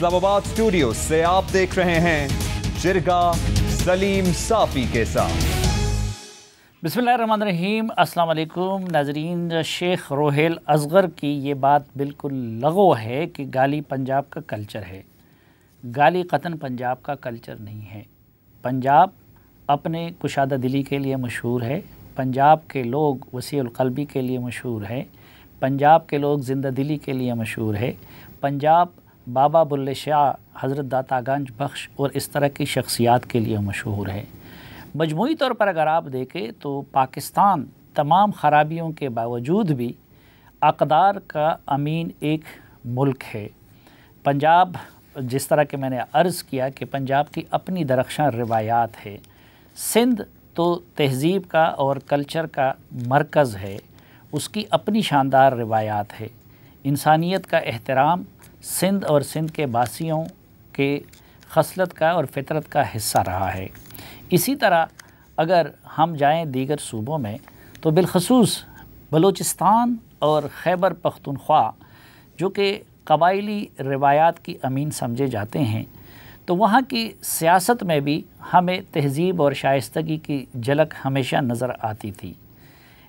Islamabad studio से आप देख रहे हैं जिरगा सलीम साफी के साथ। बिस्मिल्लाहिर्रहमानिर्रहीम। अस्सलाम वालेकुम नाजरीन। शेख रोहेल असगर की ये बात बिल्कुल लगो है कि गाली पंजाब का कल्चर है। गाली कतन पंजाब का कल्चर नहीं है। पंजाब अपने कुशादा दिली के लिए मशहूर है। पंजाब के लोग वसीउल क़ल्बी के लिए मशहूर है। पंजाब के लोग ज़िंदा दिली के लिए मशहूर है। पंजाब बाबा बुल्ले शाह, हज़रत दाता गंज बख्श और इस तरह की शख्सियात के लिए मशहूर है। मजमूई तौर पर अगर आप देखें तो पाकिस्तान तमाम ख़राबियों के बावजूद भी अक़दार का अमीन एक मुल्क है। पंजाब, जिस तरह के मैंने अर्ज़ किया कि पंजाब की अपनी दरख्शां रिवायात है। सिंध तो तहज़ीब का और कल्चर का मरकज़ है, उसकी अपनी शानदार रिवायात है। इंसानियत का एहतराम सिंध और सिंध के बासियों के खसलत का और फितरत का हिस्सा रहा है। इसी तरह अगर हम जाएं दीगर सूबों में तो बिलखसूस बलूचिस्तान और खैबर पख्तूनख्वा जो कि कबायली रिवायात की अमीन समझे जाते हैं, तो वहाँ की सियासत में भी हमें तहज़ीब और शाइस्तगी की झलक हमेशा नज़र आती थी।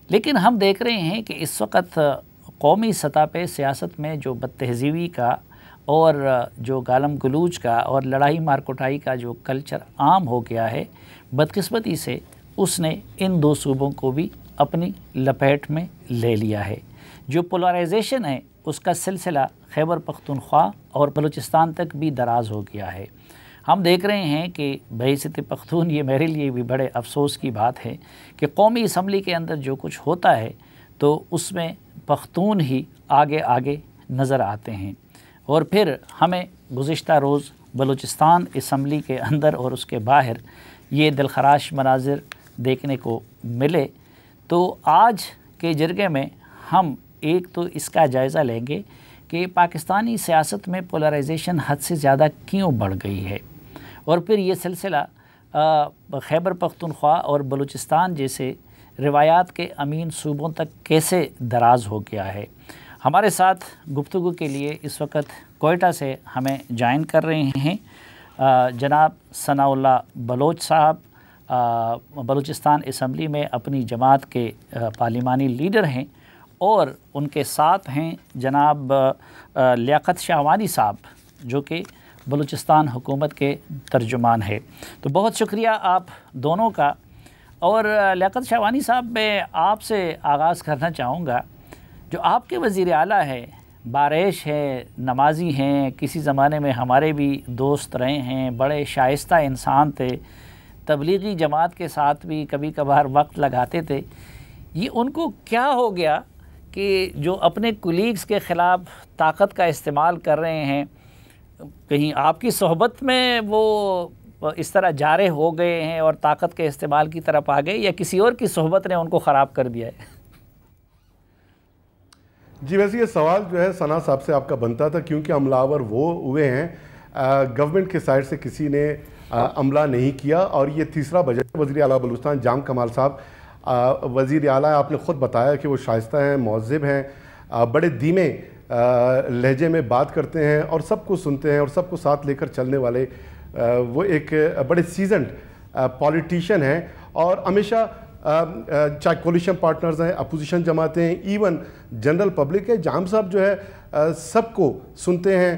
लेकिन हम देख रहे हैं कि इस वक्त कौमी सतह पे सियासत में जो बदतहज़ीबी का और जो गालम गलूच का और लड़ाई मार कुटाई का जो कल्चर आम हो गया है, बदकिस्मती से उसने इन दो सूबों को भी अपनी लपेट में ले लिया है। जो पोलराइजेशन है उसका सिलसिला खैबर पख्तूनख्वा और बलूचिस्तान तक भी दराज हो गया है। हम देख रहे हैं कि बहैसियत पख्तून ये मेरे लिए भी बड़े अफसोस की बात है कि कौमी असम्बली के अंदर जो कुछ होता है तो उसमें पख्तून ही आगे आगे नज़र आते हैं। और फिर हमें गुज़िश्ता रोज़ बलूचिस्तान असम्बली के अंदर और उसके बाहर ये दिलखराश मनाजिर देखने को मिले। तो आज के जिरगे में हम एक तो इसका जायज़ा लेंगे कि पाकिस्तानी सियासत में पोलराइजेशन हद से ज़्यादा क्यों बढ़ गई है, और फिर ये सिलसिला खैबर पख्तूनख्वा और बलूचिस्तान जैसे रिवायात के अमीन सूबों तक कैसे दराज हो गया है। हमारे साथ गुफ्तगू के लिए इस वक्त कोयटा से हमें ज्वाइन कर रहे हैं जनाब सनाउल्लाह बलोच साहब। बलूचिस्तान असम्बली में अपनी जमात के पार्लिमानी लीडर हैं, और उनके साथ हैं जनाब लियाकत शाहवानी साहब जो कि बलूचिस्तान हुकूमत के तर्जुमान है। तो बहुत शुक्रिया आप दोनों का। और लियाकत शाहवानी साहब, मैं आपसे आगाज़ करना चाहूँगा, जो आपके वज़ीर आला है, बारिश है, नमाजी हैं, किसी ज़माने में हमारे भी दोस्त रहे हैं, बड़े शाइस्ता इंसान थे, तबलीगी जमात के साथ भी कभी कभार वक्त लगाते थे। ये उनको क्या हो गया कि जो अपने कुलीग्स के ख़िलाफ़ ताकत का इस्तेमाल कर रहे हैं, कहीं आपकी सोहबत में वो इस तरह जारे हो गए हैं और ताकत के इस्तेमाल की तरफ आ गए, या किसी और की सोहबत ने उनको ख़राब कर दिया है? जी, वैसे ये सवाल जो है सना साहब से आपका बनता था, क्योंकि हमलावर वो हुए हैं, गवर्नमेंट के साइड से किसी ने अमला नहीं किया। और ये तीसरा बजट वज़ीर आला बलूचिस्तान जाम कमाल साहब वज़ीर आला, आपने ख़ुद बताया कि वो शाइस्ता हैं, महज़िब हैं, बड़े धीमे लहजे में बात करते हैं और सबको सुनते हैं और सबको साथ लेकर चलने वाले वो एक बड़े सीजनड पॉलिटिशियन हैं। और हमेशा चाहे कोलिशन पार्टनर्स हैं, अपोजिशन जमातें हैं, इवन जनरल पब्लिक है, जाम साहब जो है सबको सुनते हैं।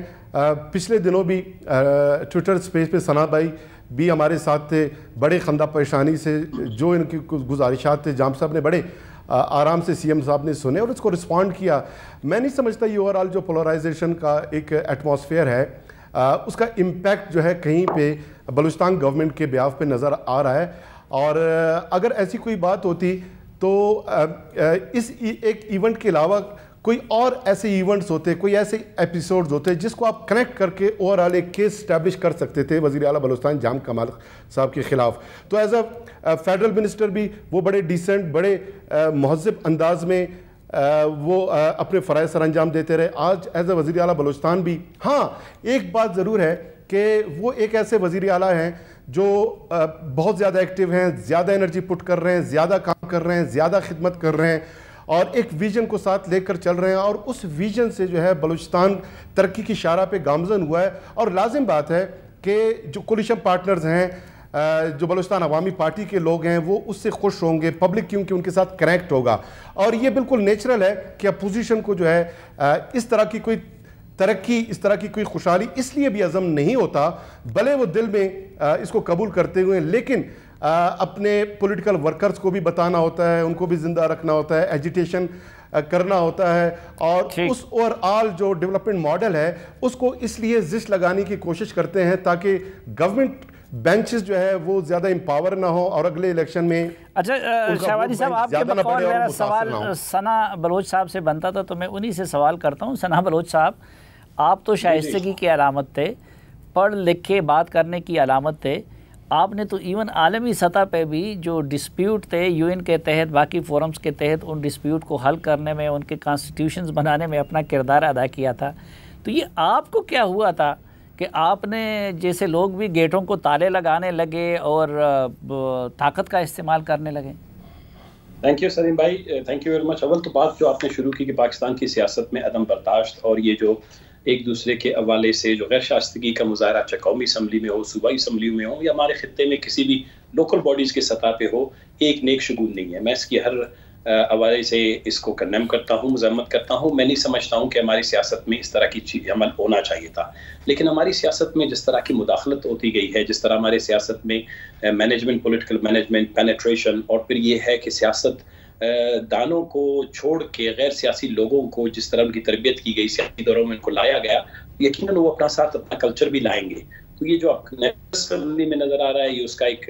पिछले दिनों भी ट्विटर स्पेस पे सना भाई भी हमारे साथ थे, बड़े खंदा परेशानी से जो इनकी गुजारिशात थे जाम साहब ने बड़े आराम से सीएम साहब ने सुने और उसको रिस्पॉन्ड किया। मैं नहीं समझता ये ओवरऑल जो पोलराइजेशन का एक एटमॉस्फेयर है उसका इम्पैक्ट जो है कहीं पे बलूचिस्तान गवर्नमेंट के बिहाफ पे नज़र आ रहा है। और अगर ऐसी कोई बात होती तो इस एक इवेंट के अलावा कोई और ऐसे इवेंट्स होते, कोई ऐसे एपिसोड्स होते जिसको आप कनेक्ट करके ओवरऑल एक केस स्टैब्लिश कर सकते थे वज़ीर आला बलूचिस्तान जाम कमाल साहब के ख़िलाफ़। तो एज अ फेडरल मिनिस्टर भी वो बड़े डिसेंट, बड़े महज़िब अंदाज में वो अपने फ़राइज़ सर अंजाम देते रहे। आज एज अ वज़ीर आला बलूचिस्तान भी, हाँ एक बात ज़रूर है कि वो एक ऐसे वज़ीर आला हैं जो बहुत ज़्यादा एक्टिव हैं, ज़्यादा एनर्जी पुट कर रहे हैं, ज़्यादा काम कर रहे हैं, ज़्यादा खिदमत कर रहे हैं। اور ایک ویژن کو ساتھ لے کر چل رہے ہیں، اور اس ویژن سے جو ہے بلوچستان ترقی کی شاہراہ پہ گامزن ہوا ہے. اور لازم بات ہے کہ جو کولیشن پارٹنرز ہیں، جو بلوچستان عوامی پارٹی کے لوگ ہیں، وہ اس سے خوش ہوں گے، پبلک کیونکہ ان کے ساتھ کنیکٹ ہوگا. اور یہ بالکل نیچرل ہے کہ اپوزیشن کو جو ہے اس طرح کی کوئی ترقی، اس طرح کی کوئی خوشحالی اس لیے بھی عزم نہیں ہوتا، بھلے وہ دل میں اس کو قبول کرتے ہوئے، لیکن اپنے پولیٹیکل ورکرز کو بھی بتانا ہوتا ہے، ان کو بھی زندہ رکھنا ہوتا ہے، ایجیٹیشن کرنا ہوتا ہے، اور اس اوور آل جو ڈیولپمنٹ ماڈل ہے اس کو اس لیے زش لگانے کی کوشش کرتے ہیں تاکہ گورنمنٹ بینچز جو ہے وہ زیادہ امپاور نہ ہو اور اگلے الیکشن میں. اچھا شہبازی صاحب، آپ کے بقول میرا سوال ثنا بلوچ صاحب سے بنتا تھا تو میں انہی سے سوال کرتا ہوں. ثنا بلوچ صاحب، آپ تو شائستگی کی علامت تھے، پڑھ لکھ کے بات کرنے کی علامت تھے. آپ نے تو ایون عالمی سطح پہ بھی جو ڈسپیوٹ تھے یو این کے تحت، باقی فورمز کے تحت، ان ڈسپیوٹ کو حل کرنے میں، ان کے کانسٹیٹیوشنز بنانے میں اپنا کردار ادا کیا تھا. تو یہ آپ کو کیا ہوا تھا کہ آپ نے جیسے لوگ بھی گیٹوں کو تالے لگانے لگے اور طاقت کا استعمال کرنے لگے؟ تھینک یو سلیم بھائی، تھینک یو ویری مچ. اول تو بات جو آپ نے شروع کی کہ پاکستان کی سیاست میں عدم برداشت اور یہ جو ایک دوسرے کے حوالے سے جو غیر شائستگی کا مظاہرہ چاہے قومی اسمبلی میں ہو، صوبائی اسمبلی میں ہو، یا ہمارے خطے میں کسی بھی لوکل باڈیز کے سطح پہ ہو، ایک نیک شگون نہیں ہے. میں اس کی ہر حوالے سے اس کو کنڈیم کرتا ہوں، مذمت کرتا ہوں. میں نہیں سمجھتا ہوں کہ ہماری سیاست میں اس طرح کی چیز عمل ہونا چاہیے تھا، لیکن ہماری سیاست میں جس طرح کی مداخلت ہوتی گئی ہے، جس طرح ہمارے سیاست میں مینجمنٹ، پولیٹیکل مینجمنٹ، پینیٹریشن، اور پھر یہ ہے کہ سیاست دانوں کو چھوڑ کے غیر سیاسی لوگوں کو جس طرح ان کی تربیت کی گئی، سیاسی دوروں میں ان کو لایا گیا، یقیناً وہ اپنا ساتھ اپنا کلچر بھی لائیں گے. تو یہ جو اسمبلی میں نظر آ رہا ہے، یہ اس کا ایک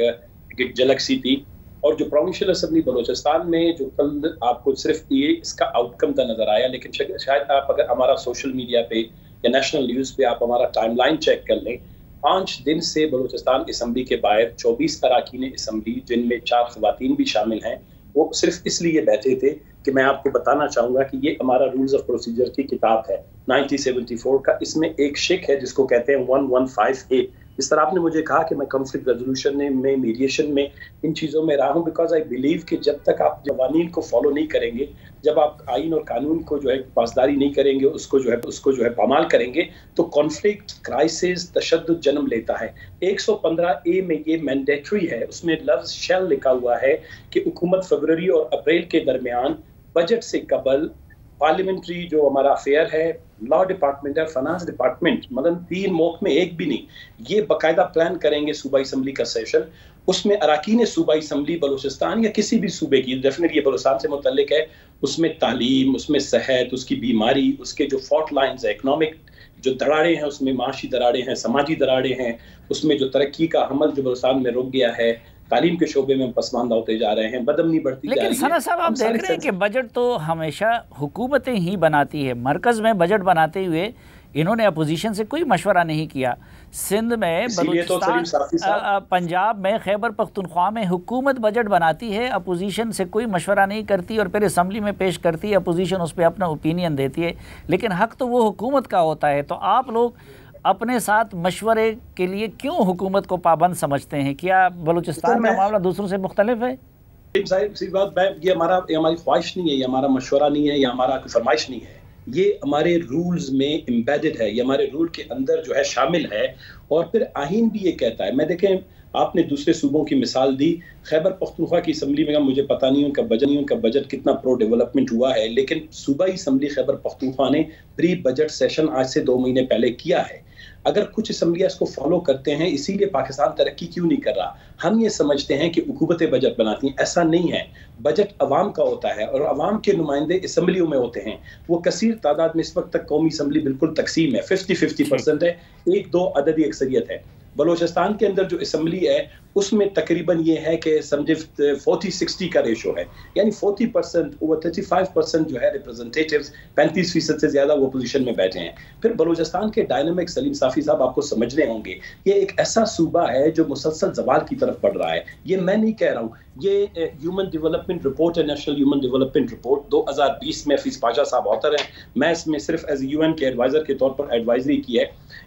جھلک سی تھی. اور جو پروونشل اسمبلی بلوچستان میں جو کل آپ کو صرف یہ اس کا آؤٹ کم کا نظر آیا، لیکن شاید آپ اگر ہمارا سوشل میڈیا پہ یا نیشنل نیوز پہ آپ ہمارا ٹائم لائن چیک کر لیں، 5 دن سے بلوچستان اسمبلی کے باہر 24 اراکین اسمبلی، جن میں 4 خواتین بھی شامل ہیں، وہ صرف اس لیے بیٹھے تھے کہ میں آپ کو بتانا چاہوں گا کہ یہ ہمارا رولز آف پروسیجر کی کتاب ہے 1974 کا. اس میں ایک شک ہے جس کو کہتے ہیں 115A. اس طرح آپ نے مجھے کہا کہ میں کنفلکٹ ریزولوشن میں، میڈیشن میں، ان چیزوں میں رہا ہوں، بیکاز آئی بلیو کہ جب تک آپ قوانین کو فالو نہیں کریں گے، جب آپ آئین اور قانون کو جو ہے پاسداری نہیں کریں گے، اس کو جو ہے پامال کریں گے، تو کانفلکٹ، کرائسس، تشدد جنم لیتا ہے. 115A میں یہ مینڈیٹری ہے، اس میں لفظ شیل لکھا ہوا ہے کہ حکومت فروری اور اپریل کے درمیان بجٹ سے قبل پارلیمنٹری جو ہمارا افیئر ہے، لا ڈپارٹمنٹ ہے، فنانس ڈپارٹمنٹ، مطلب 3 موقع میں ایک بھی نہیں، یہ باقاعدہ پلان کریں گے صوبائی اسمبلی کا سیشن. اس میں اراکین صوبائی اسمبلی بلوچستان یا کسی بھی صوبے کی، ڈیفینیٹلی یہ بلوچستان سے متعلق ہے، اس میں تعلیم، اس میں صحت، اس کی بیماری، اس کے جو فالٹ لائنز ہیں، اکنامک جو دراڑیں ہیں، اس میں معاشی دراڑیں ہیں، سماجی دراڑیں ہیں، اس میں جو ترقی کا عمل جو بلوچستان میں رک گیا ہے، تعلیم کے شعبے میں پسماندہ ہوتے جا رہے ہیں، بدامنی بڑھتی جا رہی ہے. لیکن ثنا صاحب، آپ دیکھ رہے ہیں کہ بجٹ تو ہمیشہ حکومتیں ہی بناتی ہے. مرکز میں بجٹ بناتے ہوئے انہوں نے اپوزیشن سے کوئی مشورہ نہیں کیا. سندھ میں، بلوچستان، پنجاب میں، خیبر پختونخوا میں حکومت بجٹ بناتی ہے، اپوزیشن سے کوئی مشورہ نہیں کرتی، اور پھر اسمبلی میں پیش کرتی ہے، اپوزیشن اس پہ اپنا اوپینین دیتی ہے، لیکن حق تو وہ حکومت کا ہوتا ہے. تو آپ لوگ اپنے ساتھ مشورے کے لیے کیوں حکومت کو پابند سمجھتے ہیں؟ کیا بلوچستان کا معاملہ دوسروں سے مختلف ہے؟ یہ ہماری خواہش نہیں ہے، یہ ہمارا مشورہ نہیں ہے، یہ ہمارا کوئی فرمائش نہیں ہے، یہ ہمارے رولز میں امبیڈڈ ہے، یہ ہمارے رول کے اندر جو ہے شامل ہے. اور پھر آئین بھی یہ کہتا ہے. میں دیکھیں، آپ نے دوسرے صوبوں کی مثال دی، خیبر پختونخوا کی اسمبلی میں مجھے پتہ نہیں ان کا بجٹ کتنا پرو ڈیولپمنٹ ہوا ہے، لیکن صوبائی اسمبلی خیبر پختونخوا نے پری بجٹ سیشن آج سے 2 مہینے پہلے کیا ہے. اگر کچھ اسمبلیاں اس کو فالو کرتے ہیں، اسی لیے پاکستان ترقی کیوں نہیں کر رہا؟ ہم یہ سمجھتے ہیں کہ حکومتیں بجٹ بناتی ہیں، ایسا نہیں ہے. بجٹ عوام کا ہوتا ہے اور عوام کے نمائندے اسمبلیوں میں ہوتے ہیں. وہ کثیر تعداد میں اس وقت تک قومی اسمبلی بالکل تقسیم ہے، 50-50% ہے، 1-2 عددی اکثریت ہے. بلوچستان کے اندر جو اسمبلی ہے اس میں تقریباً یہ ہے کہ سمجھے 40-60 کا ریشو ہے، یعنی 40% اوور 35% جو ہے ریپرزنٹیٹیوز، 35% سے زیادہ وہ اپوزیشن میں بیٹھے ہیں. پھر بلوچستان کے ڈائنامک، سلیم صافی صاحب آپ کو سمجھنے ہوں گے، یہ ایک ایسا صوبہ ہے جو مسلسل زوال کی طرف بڑھ رہا ہے. یہ میں نہیں کہہ رہا ہوں، یہ ہیومن ڈیولپمنٹ رپورٹ ہے، نیشنل ہیومن ڈیولپمنٹ رپورٹ 2020 میں حفیظ پاشا صاحب آتھر ہیں، میں اس میں صرف ایز UN کے ایڈوائزر کے طور پر ایڈوائزری کی ہے.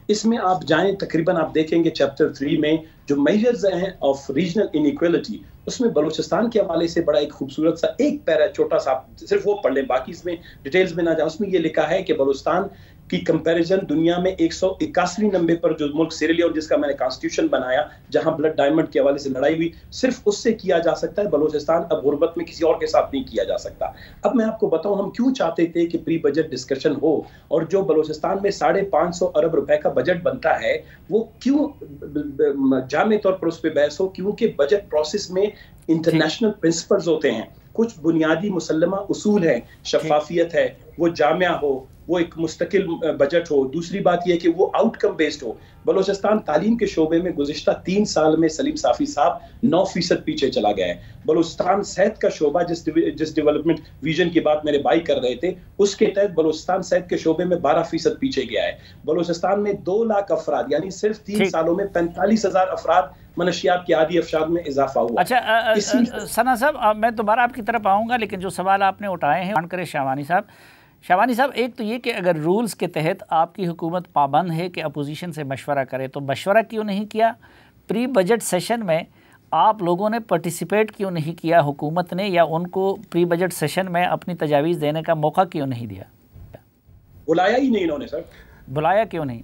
اس میں آپ جائیں، تقریباً آپ دیکھیں گے چیپٹر 3 میں جو میجرز ہیں ऑफ रीजनल इनइक्वालिटी, उसमें बलूचिस्तान के हवाले से बड़ा एक खूबसूरत सा एक पैरा छोटा सा, सिर्फ वो पढ़ लें, बाकी इसमें डिटेल्स में ना जाए। उसमें ये लिखा है कि बलूचिस्तान की कंपैरिजन दुनिया में 181वें नंबर पर जो मुल्क सिरेलियोन जिसका मैंने कॉन्स्टिट्यूशन बनाया, जहां ब्लड डायमंड के हवाले से लड़ाई हुई, सिर्फ उससे किया जा सकता है। बलूचिस्तान अब गुर्बत में किसी और के साथ नहीं किया जा सकता। अब मैं आपको बताऊं हम क्यों चाहते थे कि प्री बजट डिस्कशन हो, और जो बलूचिस्तान में 550 अरब रुपए का बजट बनता है वो क्यों जामे तौर पर उस पर बहस हो, क्योंकि बजट प्रोसेस में इंटरनेशनल प्रिंसिपल्स होते हैं, कुछ बुनियादी मुसल्लमा उसूल है, शफाफियत है, वो जामिया हो, वो एक मुस्तकिल बजट हो। दूसरी बात यह कि वो आउटकम बेस्ड हो। बलूचिस्तान तालीम के शोबे में गुज़िश्ता 3 साल में सलीम साफ़ी साहब 9% पीछे चला गया है। बलूचिस्तान सेहत का शोबा जिस डेवलपमेंट विजन की बात मेरे भाई कर रहे थे, उसके तहत बलूचिस्तान सेहत के शोबे में 12% पीछे गया है। बलूचिस्तान में 2 लाख अफराद यानी सिर्फ 3 सालों में 45,000 अफराद मनशियात के आदि अफसाद में इजाफा हुआ। अच्छा सना साहब, मैं दोबारा आपकी तरफ आऊँगा, लेकिन जो सवाल आपने उठाए हैं करे शाहवानी साहब, एक तो ये कि अगर रूल्स के तहत आपकी हुकूमत पाबंद है कि अपोजिशन से मशवरा करे, तो मशवरा क्यों नहीं किया? प्री बजट सेशन में आप लोगों ने पार्टिसिपेट क्यों नहीं किया हुकूमत ने, या उनको प्री बजट सेशन में अपनी तजावीज़ देने का मौका क्यों नहीं दिया? बुलाया ही नहीं इन्होंने सर। बुलाया क्यों नहीं?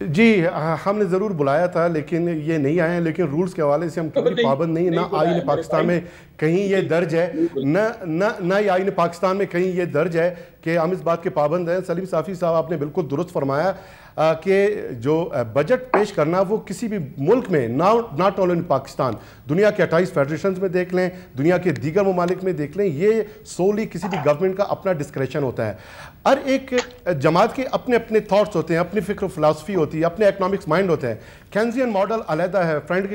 जी हमने ज़रूर बुलाया था, लेकिन ये नहीं आए हैं। लेकिन रूल्स के हवाले से हम कभी पाबंद नहीं, ना आईन पाकिस्तान में कहीं ये दर्ज है, ना ही आईन पाकिस्तान में कहीं ये दर्ज है कि हम इस बात के पाबंद हैं। सलीम साफ़ी साहब आपने बिल्कुल दुरुस्त फरमाया कि जो बजट पेश करना वो किसी भी मुल्क में, नॉट ओनली इन पाकिस्तान, दुनिया के 28 फेडरेशन में देख लें, दुनिया के दीगर ममालिक में देख लें, ये सोली किसी भी गवर्नमेंट का अपना डिस्क्रेशन होता है। हर एक जमात के अपने अपने थॉट्स होते हैं, अपनी फिक्र फिलासफी होती है, अपने इकनॉमिक्स माइंड होते हैं। केंजियन मॉडल अलहदा है, फ्रेंड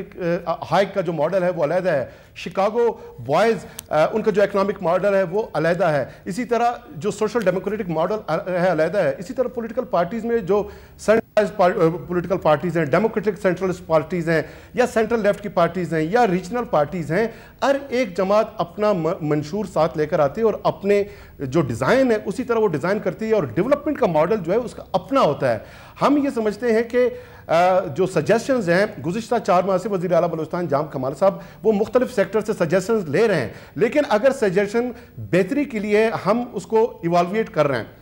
हाइक का जो मॉडल है वो अलहदा है, शिकागो बॉयज़ उनका जो इकनॉमिक मॉडल है वो अलहदा है, इसी तरह जो सोशल डेमोक्रेटिक मॉडल है अलहदा है। इसी तरह पॉलिटिकल पार्टीज़ में जो सेंट्रलाइज्ड पॉलिटिकल पार्टीज़ हैं, डेमोक्रेटिक सेंट्रलिस्ट पार्टीज़ हैं, या सेंट्रल लेफ्ट की पार्टीज़ हैं, या रीजनल पार्टीज़ हैं, हर एक जमात अपना मंशूर साथ लेकर आती है और अपने जो डिज़ाइन है उसी तरह वो डिज़ाइन करती है, और डेवलपमेंट का मॉडल जो है उसका अपना होता है। हम ये समझते हैं कि जो सजेशंस हैं, गुज़िश्ता 4 माह से वज़ीर आला बलूचिस्तान जाम कमाल साहब वो मुख्तलिफ सेक्टर से सजेशंस ले रहे हैं, लेकिन अगर सजेशन बेहतरी के लिए हम उसको इवाल्वेट कर रहे हैं।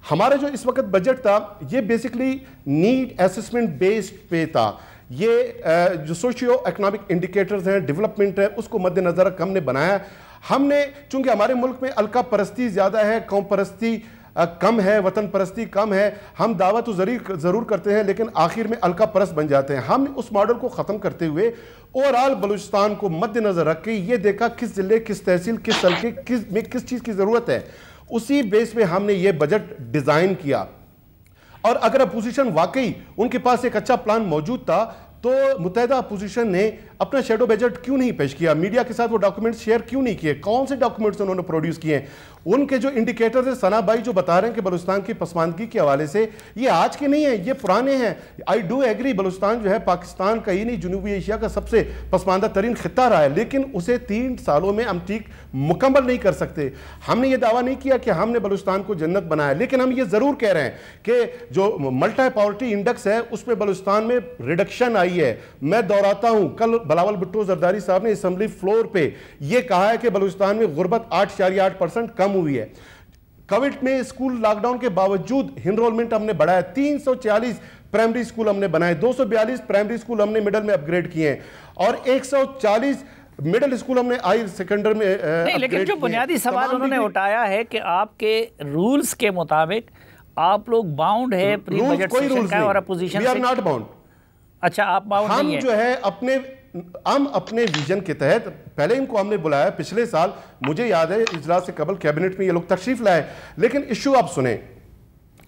हमारा जो इस वक्त बजट था ये बेसिकली नीड असेसमेंट बेस्ड पे था। ये जो सोशियो इकनॉमिक इंडिकेटर्स हैं, डेवलपमेंट है, उसको मद्देनज़र रख हमने बनाया। हमने चूंकि हमारे मुल्क में अलका परस्ती ज़्यादा है, कौम परस्ती कम है, वतन परस्ती कम है, हम दावा तो ज़रूर करते हैं लेकिन आखिर में अलका परस्त बन जाते हैं। हमने उस मॉडल को ख़त्म करते हुए ओवरऑल बलूचिस्तान को मद्देनज़र रख के ये देखा किस ज़िले, किस तहसील, किस हल्के किस चीज़ की ज़रूरत है, उसी बेस पे हमने ये बजट डिज़ाइन किया। और अगर अपोजिशन वाकई उनके पास एक अच्छा प्लान मौजूद था तो मुत्तहिदा अपोजिशन ने अपना शेडो बजट क्यों नहीं पेश किया, मीडिया के साथ वो डॉक्यूमेंट्स शेयर क्यों नहीं किए, कौन से डॉक्यूमेंट्स उन्होंने प्रोड्यूस किए? उनके जो इंडिकेटर्स है, सना भाई जो बता रहे हैं कि बलूचिस्तान की पसमानदगी के हवाले से, ये आज के नहीं है, ये पुराने हैं। आई डू एग्री, बलूचिस्तान जो है पाकिस्तान का ही नहीं जनूबी एशिया का सबसे पसमानदा तरीन खित्ता रहा है, लेकिन उसे 3 सालों में हम ठीक मुकम्मल नहीं कर सकते। हमने ये दावा नहीं किया कि हमने बलूचिस्तान को जन्नत बनाया, लेकिन हम ये ज़रूर कह रहे हैं कि जो मल्टी पावर्टी इंडेक्स है उसमें बलूचिस्तान में रिडक्शन आई है। मैं दोहराता हूँ, कल बिलावल भुट्टो जरदारी साहब ने असेंबली फ्लोर पे ये कहा है कि बलूचिस्तान में गुर्बत 8.8% कम हुई है। कोविड में स्कूल लॉकडाउन के बावजूद एनरोलमेंट हमने बढ़ाया, 340 प्राइमरी स्कूल हमने बनाए, 242 प्राइमरी स्कूल हमने मिडिल में अपग्रेड किए हैं, और 140 मिडिल स्कूल हमने हाई सेकेंडरी में नहीं। लेकिन जो बुनियादी सवाल उन्होंने उठाया है कि आपके रूल्स के मुताबिक आप लोग बाउंड है प्री बजट सेशन का और opposition we are not bound. अच्छा, आप बाउंड नहीं है। हम जो है अपने विजन के तहत पहले इनको हमने बुलाया पिछले साल, मुझे याद है इजलास से कबल कैबिनेट में ये लोग तशरीफ लाए, लेकिन इशू आप सुने,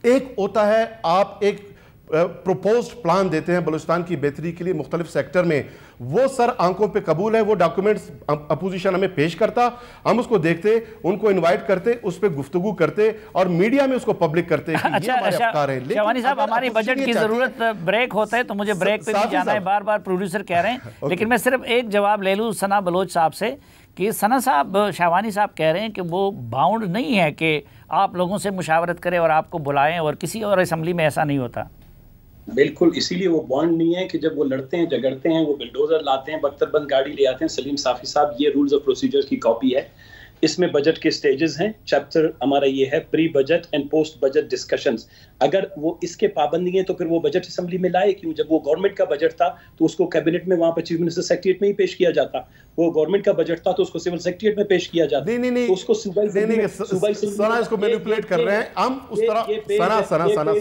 एक होता है आप एक प्रोपोज्ड प्लान देते हैं बलूचिस्तान की बेहतरी के लिए मुख्तलिफ सेक्टर में, वो सर आंखों पे कबूल है, वो डॉक्यूमेंट्स अपोजिशन हमें पेश करता, हम उसको देखते, उनको इनवाइट करते, उस पर गुफ्तगू करते और मीडिया में उसको पब्लिक करते। अच्छा, शाहवानी साहब, हमारी बजट की जरूरत ब्रेक होता है तो मुझे ब्रेक पे भी जाना है, बार बार प्रोड्यूसर कह रहे हैं, लेकिन मैं सिर्फ एक जवाब ले लूँ सना बलोच साहब से कि सना साहब, शाहवानी साहब कह रहे हैं कि वो बाउंड नहीं है कि आप लोगों से मुशावरत करें और आपको बुलाएं, और किसी और असम्बली में ऐसा नहीं होता। بالکل، اسی لیے وہ بانڈ نہیں ہے کہ جب وہ لڑتے ہیں جگڑتے ہیں وہ بلڈوزر لاتے ہیں بختر بند گاڑی لے آتے ہیں. سلیم صافی صاحب یہ رولز آف پروسیجر کی کاپی ہے, اس میں بجٹ کے سٹیجز ہیں. چیپٹر ہمارا یہ ہے pre budget and post budget discussions. اگر وہ اس کے پابندی ہیں تو پھر وہ بجٹ اسمبلی میں لائے کیوں؟ جب وہ گورنمنٹ کا بجٹ تھا تو اس کو کیبنٹ میں وہاں پہ چیف منسٹر سیکریٹریٹ میں ہی پیش کیا جاتا. وہ گورنمنٹ کا بجٹ تھا تو اس کو سول سیکریٹریٹ میں پیش کیا جاتا. نہیں اس کو صوبائی سنا اس کو مینیپولیٹ کر رہے ہیں ہم اس طرح. سنا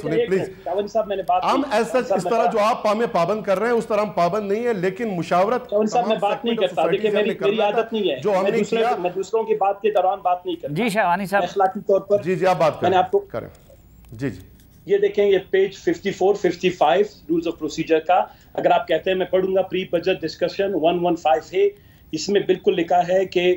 سنیں پلیز. صاحب میں نے بات ہم ایسا اس طرح جو آپ ہمیں پابند کر رہے ہیں اس طرح ہم پابند نہیں ہے, لیکن مشاورت صاحب میں بات نہیں کرتا. دیکھیں میری عادت نہیں ہے جو ہم نے کیا, میں دوسروں کی بات کے دوران بات نہیں کرتا. جی شاہوانی صاحب اخلاقی طور پر جی آپ بات کریں, آپ کو کریں. جی یہ دیکھیں یہ پیج 54-55 رولز آف پروسیجر کا. اگر آپ کہتے ہیں میں پڑھوں گا پری بجٹ ڈسکشن 115 ہے, اس میں بالکل لکھا ہے کہ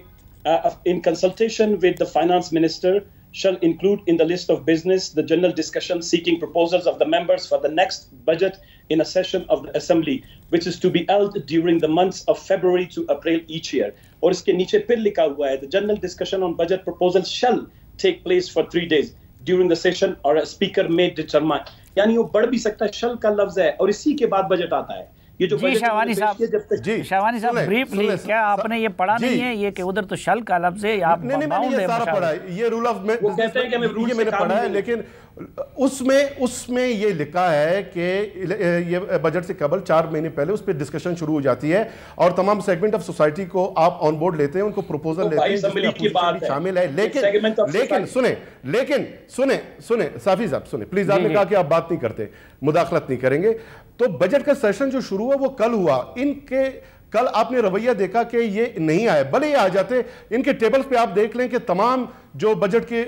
in consultation with the finance minister shall include in the list of business the general discussion seeking proposals of the members for the next budget in a session of the assembly which is to be held during the months of February to April each year. اور اس کے نیچے پھر لکھا ہوا ہے the general discussion on budget proposals shall take place for 3 days during the session or a speaker may determine. یعنی وہ بڑھ بھی سکتا ہے, shall کا لفظ ہے اور اسی کے بعد بجٹ آتا ہے. جی شاہوانی صاحب بریفلی کیا آپ نے یہ پڑھا نہیں ہے یہ کہ ادھر تو شل کا لفظ ہے, آپ یہ سارا پڑھا ہے, یہ رول آف یہ میں نے پڑھا ہے, لیکن اس میں یہ لکھا ہے کہ یہ بجٹ سے قبل 4 مہینے پہلے اس پہ ڈسکشن شروع ہو جاتی ہے اور تمام سیگمنٹ آف سوسائٹی کو آپ آن بورڈ لیتے ہیں, ان کو پروپوزل لیتے ہیں جس میں اپوزیشن شامل ہے. لیکن سنیں صافی صاحب سنیں پلیز, آپ نے کہا کہ آپ بات نہیں کرتے, مداخلت نہیں کریں گے. تو بجٹ کا سیشن جو شروع ہوا وہ کل ہوا. ان کے کل آپ نے رویہ دیکھا کہ یہ نہیں آئے, بھلے یہ آ جاتے. ان کے ٹیبلز پہ آپ دیکھ لیں کہ تمام جو بجٹ کے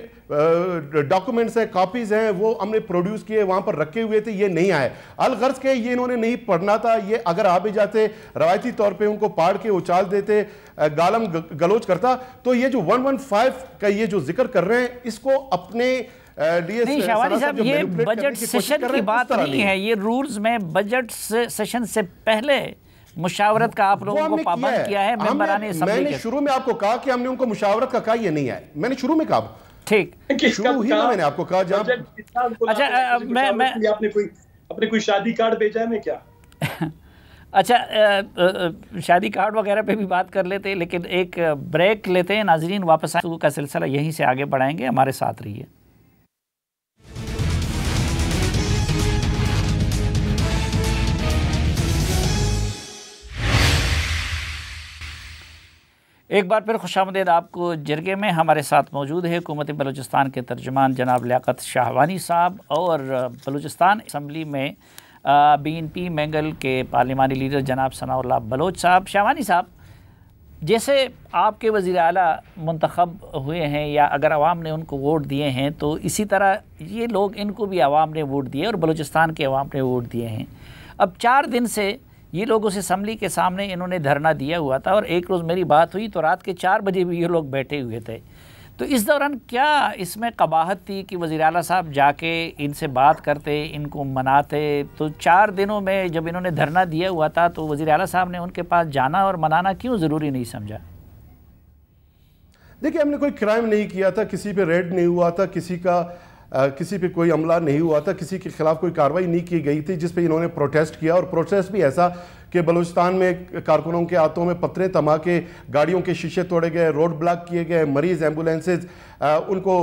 ڈاکومنٹس ہیں, کاپیز ہیں, وہ ہم نے پروڈیوس کیے, وہاں پر رکھے ہوئے تھے, یہ نہیں آئے. الغرض کہ یہ انہوں نے نہیں پڑھنا تھا. یہ اگر آ بھی جاتے روایتی طور پہ ان کو پاڑ کے اچال دیتے, گالم گلوچ کرتا, تو یہ جو 115 کا یہ جو ذکر کر رہے ہیں اس کو اپنے نہیں شاہوانی صاحب یہ بجٹ سیشن کی بات نہیں ہے, یہ رولز میں بجٹ سیشن سے پہلے مشاورت کا آپ لوگوں کو پابند کیا ہے ممبران اسمبلی. میں نے شروع میں آپ کو کہا کہ ہم نے ان کو مشاورت کا کہا, یہ نہیں ہے. میں نے شروع میں کہا, ٹھیک شروع ہی میں نے آپ کو کہا. اچھا میں اپنے کوئی شادی کارڈ بھیجا ہے میں کیا؟ اچھا شادی کارڈ وغیرہ پہ بھی بات کر لیتے, لیکن ایک بریک لیتے ہیں. ناظرین واپس آئیں کا سلسلہ یہیں سے آگے بڑھائیں گے, ہمارے ساتھ رہیے. ایک بار پھر خوش آمدید آپ کو جرگے میں. ہمارے ساتھ موجود ہے حکومت بلوچستان کے ترجمان جناب لیاقت شاہوانی صاحب اور بلوچستان اسمبلی میں BNP مینگل کے پارلیمانی لیڈر جناب ثناء اللہ بلوچ صاحب. شاہوانی صاحب, جیسے آپ کے وزیر اعلیٰ منتخب ہوئے ہیں یا اگر عوام نے ان کو ووٹ دیے ہیں, تو اسی طرح یہ لوگ ان کو بھی عوام نے ووٹ دیے اور بلوچستان کے عوام نے ووٹ دیے ہیں. اب 4 دن سے یہ لوگ اس اسمبلی کے سامنے انہوں نے دھرنا دیا ہوا تھا, اور ایک روز میری بات ہوئی تو رات کے 4 بجے بھی یہ لوگ بیٹھے ہوئے تھے. تو اس دوران کیا اس میں قباحت تھی کہ وزیر اعلیٰ صاحب جا کے ان سے بات کرتے, ان کو مناتے؟ تو 4 دنوں میں جب انہوں نے دھرنا دیا ہوا تھا تو وزیر اعلیٰ صاحب نے ان کے پاس جانا اور منانا کیوں ضروری نہیں سمجھا؟ دیکھیں, ہم نے کوئی کرائم نہیں کیا تھا, کسی پہ ریڈ نہیں ہوا تھا, کسی پہ کوئی عملہ نہیں ہوا تھا, کسی کے خلاف کوئی کارروائی نہیں کی گئی تھی جس پہ انہوں نے پروٹیسٹ کیا. اور پروٹیسٹ بھی ایسا کہ بلوچستان میں کارکنوں کے ہاتھوں میں پتھریں دھماکے, گاڑیوں کے شیشے توڑے گئے, روڈ بلاک کیے گئے, مریض ایمبولینسز ان کو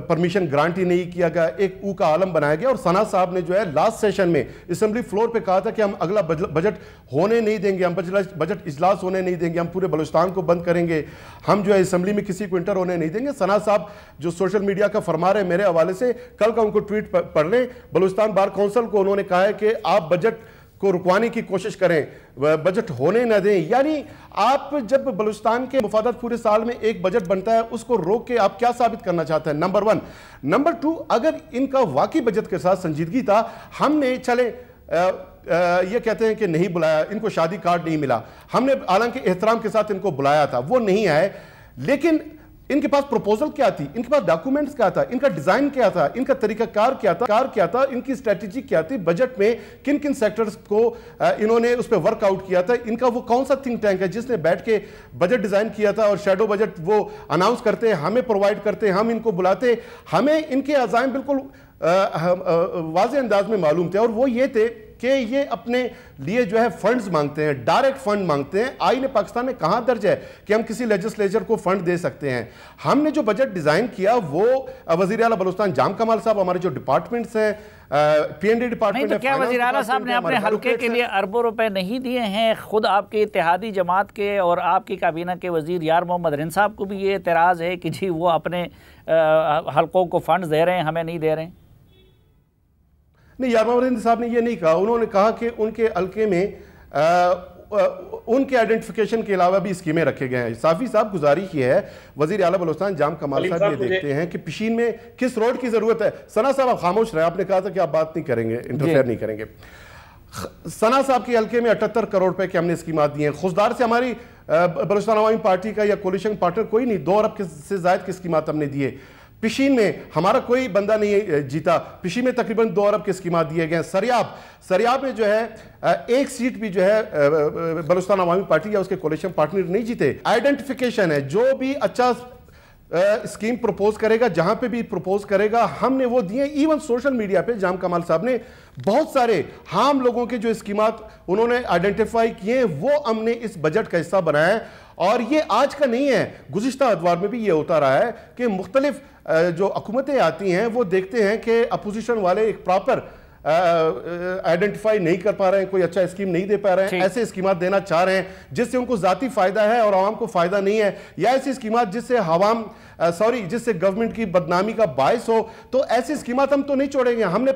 پرمیشن گرانٹ ہی نہیں کیا گیا, ایک او کا عالم بنایا گیا. اور ثناء صاحب نے جو ہے لاسٹ سیشن میں اسمبلی فلور پہ کہا تھا کہ ہم اگلا بجٹ ہونے نہیں دیں گے, ہم بجٹ اجلاس ہونے نہیں دیں گے, ہم پورے بلوچستان کو بند کریں گے, ہم جو ہے اسمبلی میں کسی کو انٹر ہونے نہیں دیں گے. ثناء صاحب جو سوشل میڈیا کا فرما رہے ہیں میرے حوالے سے, کل کا ان کو ٹویٹ پڑھ لیں. بلوچستان بار کونسل کو انہوں نے کہا ہے کہ آپ بجٹ کو رکوانے کی کوشش کریں, بجٹ ہونے نہ دیں. یعنی آپ جب بلوچستان کے مفادات پورے سال میں ایک بجٹ بنتا ہے اس کو روک کے آپ کیا ثابت کرنا چاہتے ہیں؟ نمبر 1. نمبر 2, اگر ان کا واقعی بجٹ کے ساتھ سنجیدگی تھا, ہم نے چلے یہ کہتے ہیں کہ نہیں بلایا, ان کو شادی کارڈ نہیں ملا, ہم نے حالانکہ احترام کے ساتھ ان کو بلایا تھا, وہ نہیں آئے. لیکن ان کے پاس پروپوزل کیا تھی, ان کے پاس ڈاکومنٹس کیا تھا, ان کا ڈیزائن کیا تھا, ان کا طریقہ کار کیا تھا, ان کی اسٹریٹجی کیا تھی, بجٹ میں کن کن سیکٹرز کو انہوں نے اس پہ ورک آؤٹ کیا تھا, ان کا وہ کون سا تھنک ٹینک ہے جس نے بیٹھ کے بجٹ ڈیزائن کیا تھا اور شیڈو بجٹ وہ اناؤنس کرتے, ہمیں پرووائڈ کرتے, ہم ان کو بلاتے, ہمیں ان کے عزائم بالکل वाज़ेह अंदाज में मालूम थे, और वो ये थे कि ये अपने लिए जो है फंड्स मांगते हैं, डायरेक्ट फंड मांगते हैं। आईन पाकिस्तान में कहाँ दर्ज है कि हम किसी लेजिस्लेचर को फंड दे सकते हैं? हमने जो बजट डिज़ाइन किया वो वज़ीर आला बलूचिस्तान जाम कमाल साहब, हमारे जो डिपार्टमेंट्स हैं, PND डिपार्टमेंट, तो क्या वज़ीर आला साहब ने अपने हल्के के लिए अरबों रुपए नहीं दिए हैं? खुद आपके इत्तेहादी जमात के और आपकी काबीना के वज़ीर यार मोहम्मद रिन साहब को भी ये एतराज़ है कि जी वो अपने हल्कों को फंड्स दे रहे हैं, हमें नहीं दे रहे हैं। नहीं, यार मोहम्मद रिन साहब ने ये नहीं कहा। उन्होंने कहा कि उनके हल्के में उनके आइडेंटिफिकेशन के अलावा भी स्कीमें रखे गए हैं। साफ़ी साहब गुजारिश ये है, वज़ीर आला बलूचिस्तान जाम कमाल साहब ये देखते हैं कि पिशीन में किस रोड की ज़रूरत है। सना साहब आप खामोश रहे, आपने कहा था कि आप बात नहीं करेंगे, इंटरफेयर नहीं करेंगे। सना साहब के हल्के में 78 करोड़ रुपए की हमने स्कीमात दी हैं। खुशदार से हमारी बलूचिस्तान अवामी पार्टी का या कोलिशन पार्टनर कोई नहीं, 2 अरब से ज़ायद की स्कीमात हमने दिए। पिशीन में हमारा कोई बंदा नहीं जीता, पिशीन में तकरीबन 2 अरब के स्कीमात दिए गए। सरियाब में जो है 1 सीट भी जो है बलूचिस्तान अवामी पार्टी या उसके कोलिशन पार्टनर नहीं जीते। आइडेंटिफिकेशन है, जो भी अच्छा स्कीम प्रपोज करेगा, जहां पे भी प्रपोज करेगा, हमने वो दिए। इवन सोशल मीडिया पे जाम कमाल साहब ने बहुत सारे हाम लोगों के जो स्कीमात उन्होंने आइडेंटिफाई किए, वो हमने इस बजट का हिस्सा बनाया है। और ये आज का नहीं है, गुज़िश्ता अदवार में भी ये होता रहा है कि मुख्तलिफ जो हुकूमतें आती हैं वो देखते हैं कि अपोजिशन वाले एक प्रॉपर आइडेंटिफाई नहीं कर पा रहे हैं, कोई अच्छा स्कीम नहीं दे पा रहे हैं, ऐसे स्कीमात देना चाह रहे हैं जिससे उनको ज़ाती फ़ायदा है और आवाम को फ़ायदा नहीं है, या ऐसी स्कीमात जिससे जिससे गवर्नमेंट की बदनामी का बायस हो, तो ऐसी स्कीमात हम तो नहीं छोड़ेंगे। हमने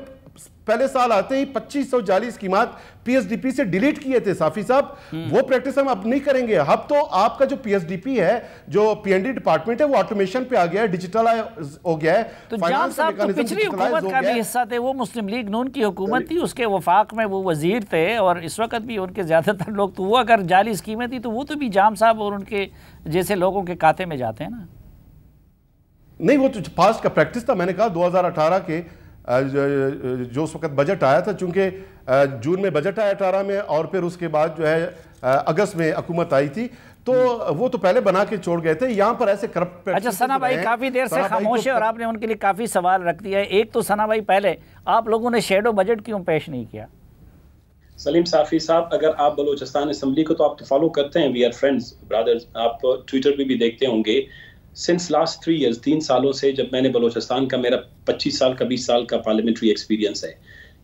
पहले साल आते ही 2500 जाली स्कीमात PSDP से डिलीट किए थे साफी साहब, वो प्रैक्टिस हम अब नहीं करेंगे। अब तो आपका जो PSDP है, जो PND डिपार्टमेंट है, वो ऑटोमेशन पे आ गया है, डिजिटलाइज हो गया है। तो जाम साहब तो पिछली हुकूमत का भी हिस्सा थे, वो मुस्लिम लीग नून की हुकूमत थी, उसके वफाक में वो वजीर थे और इस वक्त भी उनके ज़्यादातर लोग, तो वो अगर जाली स्कीमें थी तो वो तो भी जाम साहब और उनके जैसे लोगों के खाते में जाते हैं ना। नहीं, वो तो पास्ट का प्रैक्टिस था। मैंने कहा 2018 के जो उस वक्त बजट आया था, चूंकि जून में बजट आया 18 में और फिर उसके बाद जो है अगस्त में हुकूमत आई थी, तो वो तो पहले बना के छोड़ गए थे। यहाँ पर ऐसे करप्ट। अच्छा, सना भाई काफ़ी देर से खामोश है और आपने उनके लिए काफ़ी सवाल रख दिया है। एक तो सना भाई, पहले आप लोगों ने शेडो बजट क्यों पेश नहीं किया? सलीम साफ़ी साहब, अगर आप बलूचिस्तान असम्बली को तो आप तो फॉलो करते हैं, वी आर फ्रेंड्स ब्रदर्स, आप ट्विटर पे भी देखते होंगे। सिंस लास्ट 3 years, 3 सालों से जब मैंने बलूचिस्तान का, मेरा 25 साल का 20 साल का पार्लियामेंट्री एक्सपीरियंस है,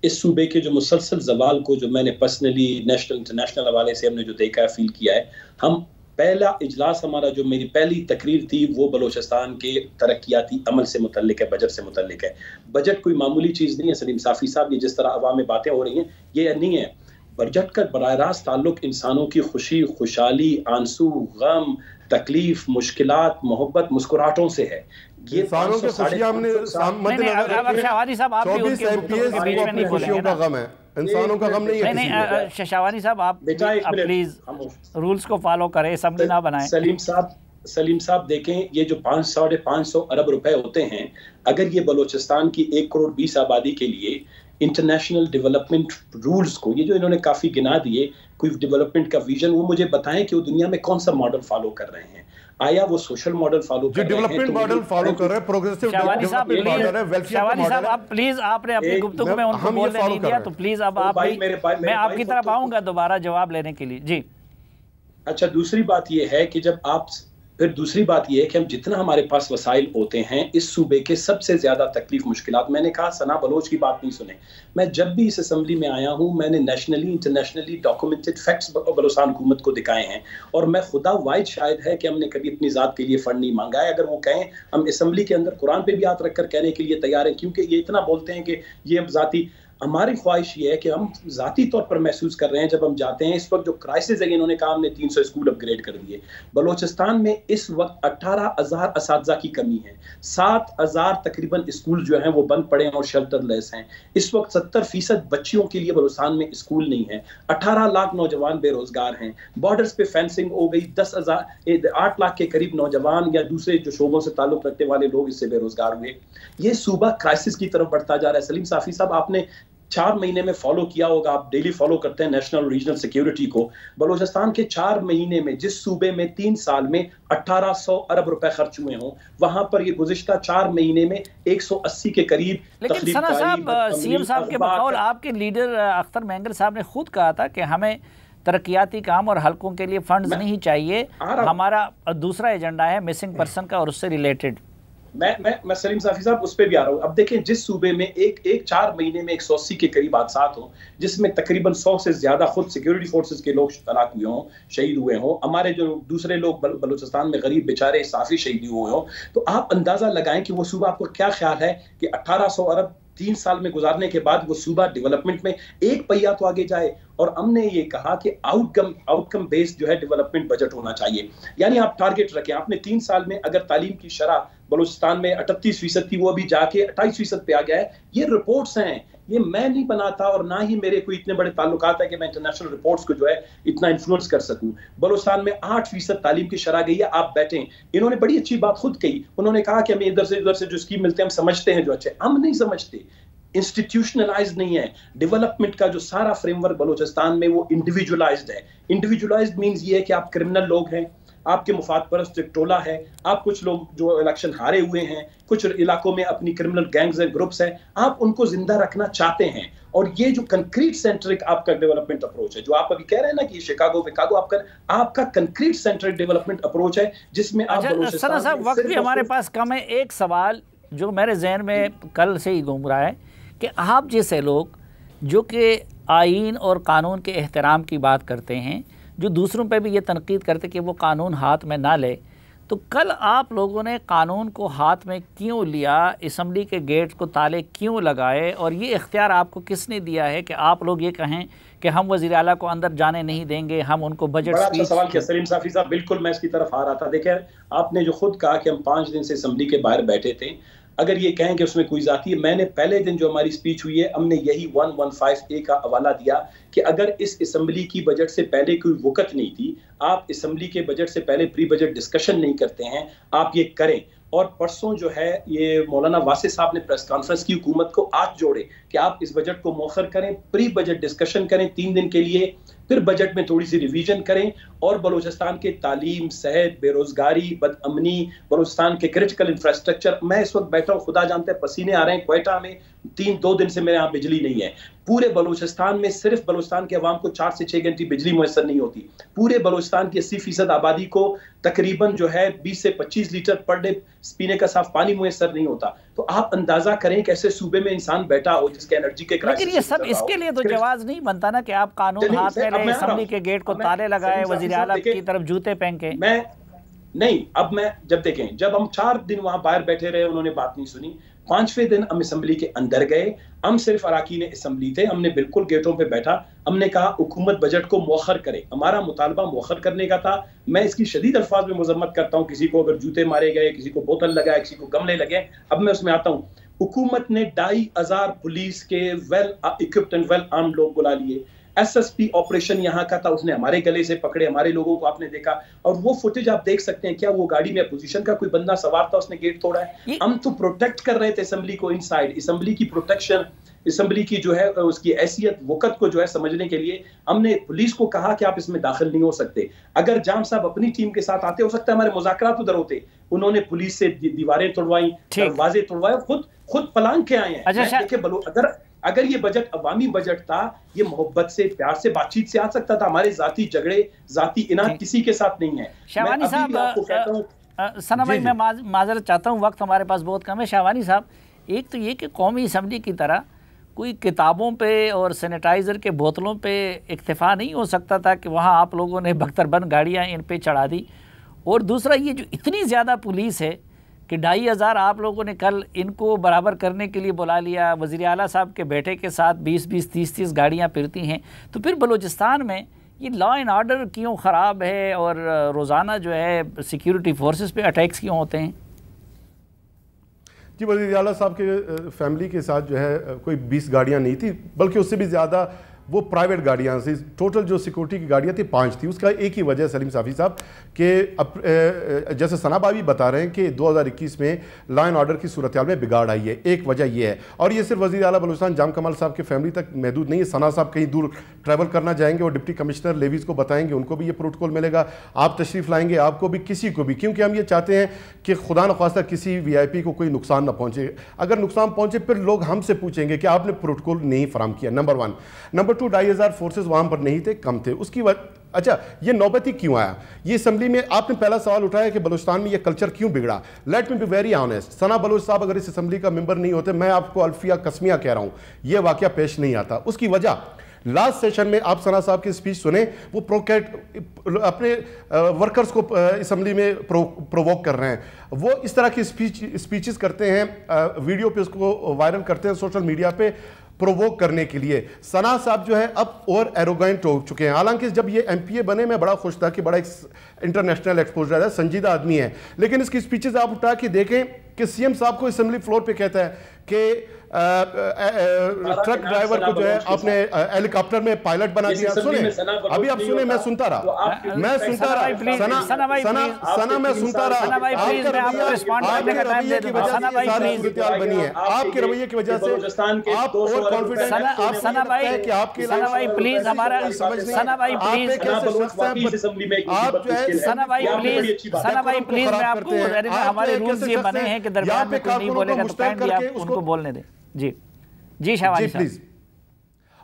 इस सूबे के जो मुसलसल जवाल को जो मैंने पर्सनली नेशनल इंटरनेशनल हवाले से हमने जो देखा है, फील किया है, हम पहला इजलास हमारा जो मेरी पहली तकरीर थी वो बलूचिस्तान के तरक्याती अमल से मुतल्लिक है, बजट से मुतल्लिक है। बजट कोई मामूली चीज़ नहीं है सलीम साफ़ी साहब, ये जिस तरह अवाम में बातें हो रही हैं ये नहीं है। बजट का बराह रास्त ताल्लुक इंसानों की खुशी, खुशहाली, आंसू, गम, तकलीफ, मुश्किलात, मोहब्बत, मुस्कुराहटों से है। ये इंसानों की खुशियां हमने शाहवानी साहब आप भी उनके बीच में नहीं बोलेंगे ना। गम है, इंसानों का गम नहीं है। नहीं शाहवानी साहब, आप प्लीज रूल्स को फॉलो करें, असेंबली ना बनाएं। सलीम साहब देखें, ये जो 500-550 अरब रुपए होते हैं, अगर ये बलूचिस्तान की 1 करोड़ 20 आबादी के लिए इंटरनेशनल डेवलपमेंट रूल्स को, ये जो इन्होंने काफ़ी गिना दिए, कोई डेवलपमेंट का विजन, वो मुझे बताएं कि वो दुनिया में कौन सा मॉडल फॉलो कर रहे हैं। आया वो सोशल मॉडल फॉलो कर रहे हैं, डेवलपमेंट मॉडल फॉलो कर रहे हैं, प्रोग्रेसिव डेवलपमेंट मॉडल है, वेलफेयर का मॉडल है। आप प्लीज, आपने अपनी गुफ्तगू में उनको बोलने नहीं दिया, तो प्लीज अब आप, मैं आपकी तरफ आऊंगा दोबारा जवाब लेने के लिए। जी अच्छा, दूसरी बात ये है कि जब आप, फिर दूसरी बात यह है कि हम जितना हमारे पास वसाइल होते हैं, इस सूबे के सबसे ज्यादा तकलीफ मुश्किलात, मैंने कहा सना बलोच की बात नहीं सुने, मैं जब भी इस असेंबली में आया हूं मैंने nationally internationally documented facts Balochistan हुकूमत को दिखाए हैं, और मैं खुदा वाहिद शायद है कि हमने कभी अपनी ज़ात के लिए फंड नहीं मांगा है। अगर वो कहें, हम असेंबली के अंदर कुरान पे भी हाथ रख कर कहने के लिए तैयार हैं, क्योंकि ये इतना बोलते हैं कि ये अब ज़ाती, हमारी ख्वाहिश ये है कि हम ज़ाती तौर पर महसूस कर रहे हैं जब हम जाते हैं। इस वक्त जो क्राइसिस है, इन्होंने कहा हमने 300 स्कूल अपग्रेड कर दिए। बलूचिस्तान में इस वक्त 18,000 असातिज़ा की कमी है, 7,000 तकरीबन स्कूल जो हैं वो बंद पड़े हैं और शेल्टर लेस हैं। इस वक्त 70% बच्चियों के लिए बलूचिस्तान में स्कूल नहीं है, 18 लाख नौजवान बेरोजगार हैं, बॉर्डर्स पे फेंसिंग हो गई, 8 लाख के करीब नौजवान या दूसरे जो शोबों से ताल्लुक रखने वाले लोग इससे बेरोजगार हुए। ये सूबा क्राइसिस की तरफ बढ़ता जा रहा है। सलीम साफ़ी साहब, आपने 4 महीने में फॉलो किया होगा, आप डेली फॉलो करते हैं नेशनल रीजनल सिक्योरिटी को, बलूचिस्तान के 4 महीने में जिस सूबे में 3 साल में 1800 अरब रुपए खर्च हुए हों, वहां पर ये गुज़िश्ता 4 महीने में 180 के करीब। लेकिन सना साहब, सीएम साहब के बकौल आपके लीडर अख्तर मेंगल साहब ने खुद कहा था कि हमें तरक्याती काम और हलकों के लिए फंड्स नहीं चाहिए, हमारा दूसरा एजेंडा है मिसिंग पर्सन का और उससे रिलेटेड। मैं सलीम साफी साहब उस पे भी आ रहा हूँ। अब देखें, जिस सूबे में एक 4 महीने में 180 के करीब हादसात हों, जिसमें तकरीबन 100 से ज्यादा खुद सिक्योरिटी फोर्सेस के लोग हलाक हुए हों, शहीद हुए हों, हमारे जो दूसरे लोग बलूचिस्तान में गरीब बेचारे साफी शहीद हुए हों, तो आप अंदाजा लगाएं कि वो सूबा, आपको क्या ख्याल है कि 1800 अरब 3 साल में गुजारने के बाद वो सूबा डेवलपमेंट में एक पहिया तो आगे जाए। और हमने ये कहा कि आउटकम बेस्ड जो है डेवलपमेंट बजट होना चाहिए, यानी आप टारगेट रखें। आपने 3 साल में अगर तालीम की शरह बलूचिस्तान में 38% थी, वो अभी जाके 28% पे आ गया है। ये रिपोर्ट्स हैं, ये मैं नहीं बनाता और ना ही मेरे कोई इतने बड़े ताल्लुकात है कि मैं इंटरनेशनल रिपोर्ट्स को जो है इतना इन्फ्लुएंस कर सकूं। बलूचिस्तान में 8% तालीम की शरह गई है। आप बैठें, इन्होंने बड़ी अच्छी बात खुद कही, उन्होंने कहा कि हमें इधर से उधर से जो स्कीम मिलते हैं हम समझते हैं जो अच्छे, हम नहीं समझते, इंस्टीट्यूशनलाइज्ड नहीं है। डेवलपमेंट का जो सारा फ्रेमवर्क बलूचिस्तान में वो इंडिविजुअलाइज्ड है। इंडिविजुअलाइज्ड मींस ये है कि आप क्रिमिनल लोग हैं, आपके मुफाद परस्त एक टोला है, आप कुछ लोग जो इलेक्शन हारे हुए हैं, कुछ इलाकों में अपनी क्रिमिनल गैंग्स एंड ग्रुप्स हैं, आप उनको जिंदा रखना चाहते हैं। और ये जो कंक्रीट सेंट्रिक आपका डेवलपमेंट अप्रोच है, जो आप अभी कह रहे हैं ना कि शिकागो आपका कंक्रीट सेंट्रिक डेवलपमेंट अप्रोच है, जिसमें आप सना साहब, वक्त भी हमारे पास कम है। एक सवाल जो मेरे जहन में कल से ही घूम रहा है कि आप जैसे लोग जो कि आईन और कानून के एहतराम की बात करते हैं, जो दूसरों पे भी ये तनकीद करते कि वो कानून हाथ में ना ले, तो कल आप लोगों ने कानून को हाथ में क्यों लिया, असम्बली के गेट को ताले क्यों लगाए, और ये इख्तियार आपको किसने दिया है कि आप लोग ये कहें कि हम वज़ीर आला को अंदर जाने नहीं देंगे, हम उनको बजट बड़ा अच्छा सवाल किया सलीम साफी साहब, बिल्कुल मैं इसकी तरफ आ रहा था। देखिए, आपने जो खुद कहा कि हम 5 दिन से असम्बली के बाहर बैठे थे, अगर ये कहें कि उसमें कोई जाती है, मैंने पहले दिन जो हमारी स्पीच हुई है, हमने यही 115A का हवाला दिया कि अगर इस असम्बली की बजट से पहले कोई वक़्त नहीं थी, आप असम्बली के बजट से पहले प्री बजट डिस्कशन नहीं करते हैं, आप ये करें। और परसों जो है ये मौलाना वासिफ साहब ने प्रेस कॉन्फ्रेंस की हुकूमत को हाथ जोड़े कि आप इस बजट को मौखर करें, प्री बजट डिस्कशन करें 3 दिन के लिए, फिर बजट में थोड़ी सी रिवीजन करें और बलूचिस्तान के तालीम, सेहत, बेरोजगारी, बदअमनी, बलूचिस्तान के क्रिटिकल इंफ्रास्ट्रक्चर, मैं इस वक्त बैठा हूँ, खुदा जानते हैं पसीने आ रहे हैं, क्वेटा में 2 दिन से मेरे यहाँ बिजली नहीं है। पूरे बलूचिस्तान में सिर्फ बलूचिस्तान के अवाम को 4 से 6 घंटे बिजली मुयसर नहीं होती। पूरे बलूचिस्तान की 80% आबादी को तकरीबन जो है 20 से 25 लीटर पर डे पीने का साफ पानी मुयसर नहीं होता। तो आप अंदाजा करें कैसे सूबे में इंसान बैठा हो जिसके एनर्जी के क्राइसिस। लेकिन ये सब इसके लिए तो जवाब नहीं बनता ना कि आप कानून हाथ में ले, असम्बली के गेट को ताले लगाए, वज़ीर आला की तरफ जूते पहन के। मैं नहीं, अब मैं जब हम 4 दिन वहां बाहर बैठे रहे, उन्होंने बात नहीं सुनी। 5वें दिन हम असम्बली के अंदर गए, हम सिर्फ अराकीन असम्बली थे, हमने बिल्कुल गेटों पे बैठा, हमने कहा हुकूमत बजट को मौखर करे। हमारा मुतालबा मौखर करने का था। मैं इसकी शदीद अल्फाज में मजम्मत करता हूँ, किसी को अगर जूते मारे गए, किसी को बोतल लगाए, किसी को गमले लगे। अब मैं उसमें आता हूँ, हुकूमत ने 2500 पुलिस के well equipped and well armed लोग बुला लिए। SSP ऑपरेशन यहाँ का था, उसने हमारे गले से पकड़े, हमारे लोगों को आपने देखा, और वो फुटेज आप देख सकते हैं। क्या वो गाड़ी में अपोजिशन का कोई बंदा सवार था, उसने गेट तोड़ा है? हम तो प्रोटेक्ट कर रहे थे असम्बली को इनसाइड। असम्बली की प्रोटेक्शन, असम्बली की जो है उसकी हैसियत, वक़्त को जो है समझने के लिए हमने पुलिस को कहा कि आप इसमें दाखिल नहीं हो सकते। अगर जाम साहब अपनी टीम के साथ आते, हो सकता है हमारे मुज़ाकरात उधर होते। उन्होंने पुलिस से दीवारें तोड़वाई, दरवाजे तोड़वाए, खुद पलांग के आए हैं। अच्छा, अगर ये बजट अवामी बजट था, ये मोहब्बत से, प्यार से, बातचीत से आ सकता था। हमारे जाती झगड़े, जाती इनाद किसी के साथ नहीं है। शाहवानी साहब, सना भाई मैं माजरत चाहता हूँ, वक्त हमारे पास बहुत कम है। शाहवानी साहब, एक तो ये कि कौमी असम्बली की तरह कोई किताबों पे और सैनिटाइज़र के बोतलों पे इक्तिफा नहीं हो सकता था कि वहाँ आप लोगों ने बख्तरबंद गाड़ियाँ इन पे चढ़ा दी। और दूसरा ये जो इतनी ज़्यादा पुलिस है कि 2500 आप लोगों ने कल इनको बराबर करने के लिए बुला लिया। वज़ीर आला साहब के बेटे के साथ 20-20, 30-30 गाड़ियाँ फिरती हैं। तो फिर बलूचिस्तान में ये लॉ एंड ऑर्डर क्यों ख़राब है और रोज़ाना जो है सिक्योरिटी फोर्सेस पे अटैक्स क्यों होते हैं? जी, वज़ीर आला साहब के फैमिली के साथ जो है कोई 20 गाड़ियाँ नहीं थी, बल्कि उससे भी ज़्यादा वो प्राइवेट गाड़ियाँ थी। टोटल जो सिक्योरिटी की गाड़ियाँ थी 5 थी। उसका एक ही वजह सलीम साफ़ी साहब कि जैसे सना भाई बता रहे हैं कि 2021 में लॉ एंड ऑर्डर की सूरत हाल में बिगाड़ आई है, एक वजह ये है। और ये सिर्फ वज़ीर आला बलूचिस्तान जाम कमाल साहब की फैमिली तक महदूद नहीं है। सना साहब कहीं दूर ट्रैवल करना जाएंगे और डिप्टी कमिश्नर लेवीज़ को बताएंगे, उनको भी ये प्रोटोकॉल मिलेगा। आप तशरीफ़ लाएंगे, आपको भी, किसी को भी, क्योंकि हम ये चाहते हैं कि खुदा न ख्वास्ता किसी VIP को कोई नुकसान ना पहुंचे। अगर नुकसान पहुंचे फिर लोग हमसे पूछेंगे कि आपने प्रोटोकॉल नहीं फराम किया, नंबर 1। नंबर 2, 2500 फोर्सेस वहां पर नहीं थे, कम थे। उसकी अच्छा, ये नौबती क्यों आया? ये असम्बली में आपने पहला सवाल उठाया कि बलूचिस्तान में ये कल्चर क्यों बिगड़ा। Let me be very honest, Sana Baloch साहब अगर इस असम्बली का मेंबर नहीं होते, मैं आपको अल्फिया कसमिया कह रहा हूं, ये वाकया पेश नहीं आता। उसकी वजह, लास्ट सेशन में आप सना साहब की स्पीच सुने, वो अपने वर्कर्स को असम्बली में प्रोवोक कर रहे हैं। वो इस तरह की स्पीचेस करते हैं, वीडियो पे उसको वायरल करते हैं सोशल मीडिया पे, प्रोवोक करने के लिए। सना साहब जो है अब और एरोगेंट हो चुके हैं। हालांकि जब ये MPA बने मैं बड़ा खुश था कि बड़ा इंटरनेशनल एक्सपोजर है, संजीदा आदमी है, लेकिन इसकी स्पीचेस आप उठा के देखें कि CM साहब को असेंबली फ्लोर पे कहता है कि ट्रक ड्राइवर को जो है आपने हेलीकॉप्टर में पायलट बना दिया। सुने, अभी आप सुने, मैं सुनता रहा, सना मैं सुनता रहा, आपके रवैये की वजह से सारी सूरत-ए-हाल बनी है। आपके रवैये की वजह से आप ओवर कॉन्फिडेंट हैं। सना भाई प्लीज हमारा, सना भाई प्लीज, आप जो है सना भाई प्लीज मैं आपको, हमारे रूल्स ये बने हैं कि दरबार में कोई नहीं बोलेगा तो काइंडली आप उनको बोलने दें। जी शाहबाज प्लीज।